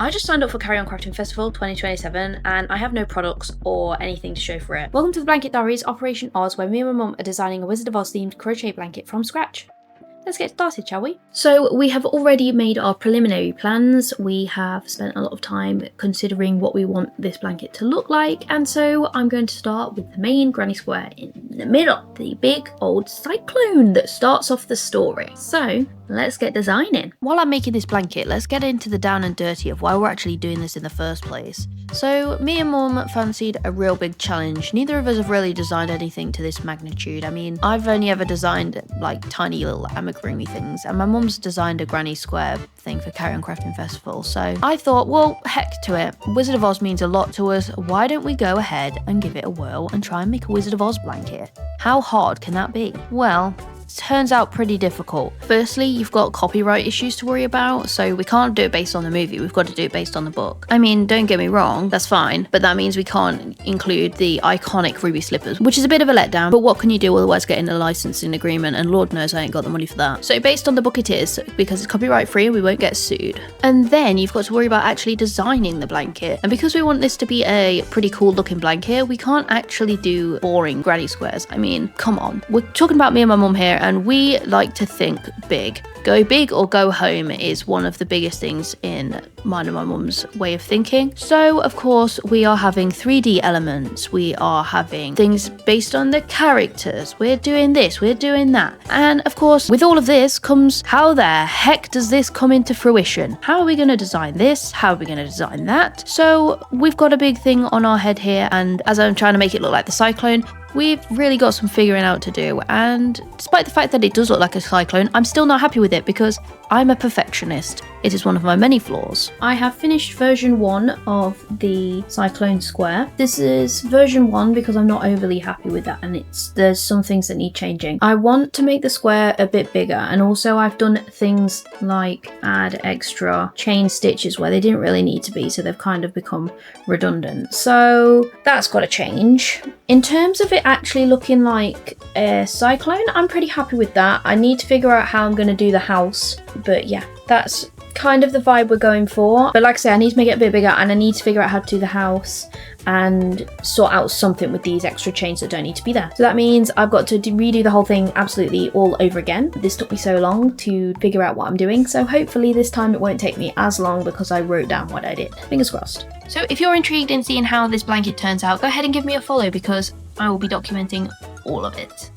I just signed up for Carry On Crafting Festival 2027 and I have no products or anything to show for it. Welcome to the Blanket Diaries Operation Oz, where me and my mum are designing a Wizard of Oz themed crochet blanket from scratch. Let's get started, shall we? So we have already made our preliminary plans. We have spent a lot of time considering what we want this blanket to look like, and so I'm going to start with the main granny square in the middle, the big old cyclone that starts off the story. So let's get designing. While I'm making this blanket, let's get into the down and dirty of why we're actually doing this in the first place. So me and Mum fancied a real big challenge. Neither of us have really designed anything to this magnitude. I mean, I've only ever designed like tiny little amigurumi things, and my mum's designed a granny square thing for Carry On Crafting Festival. So I thought, well, heck to it. Wizard of Oz means a lot to us. Why don't we go ahead and give it a whirl and try and make a Wizard of Oz blanket? How hard can that be? Well, turns out pretty difficult. Firstly, you've got copyright issues to worry about, so we can't do it based on the movie, we've got to do it based on the book. I mean, don't get me wrong, that's fine, but that means we can't include the iconic ruby slippers, which is a bit of a letdown, but what can you do otherwise getting a licensing agreement, and Lord knows I ain't got the money for that. So based on the book it is, because it's copyright free and we won't get sued. And then you've got to worry about actually designing the blanket, and because we want this to be a pretty cool looking blanket, we can't actually do boring granny squares. I mean, come on. We're talking about me and my mum here, and we like to think big. Go big or go home is one of the biggest things in mine and my mum's way of thinking. So of course we are having 3D elements, we are having things based on the characters, we're doing this, we're doing that. And of course with all of this comes, how the heck does this come into fruition? How are we going to design this? How are we going to design that? So we've got a big thing on our head here, and as I'm trying to make it look like the cyclone, we've really got some figuring out to do, and despite the fact that it does look like a cyclone, I'm still not happy with it because I'm a perfectionist. It is one of my many flaws. I have finished version 1 of the cyclone square. This is version 1 because I'm not overly happy with that, and there's some things that need changing. I want to make the square a bit bigger, and also I've done things like add extra chain stitches where they didn't really need to be, so they've kind of become redundant. So that's got to change. In terms of it actually looking like a cyclone, I'm pretty happy with that. I need to figure out how I'm going to do the house, but yeah, that's kind of the vibe we're going for. But like I say, I need to make it a bit bigger, and I need to figure out how to do the house and sort out something with these extra chains that don't need to be there. So that means I've got to redo the whole thing absolutely all over again. This took me so long to figure out what I'm doing, so hopefully this time it won't take me as long because I wrote down what I did. Fingers crossed. So if you're intrigued in seeing how this blanket turns out, go ahead and give me a follow because I will be documenting all of it.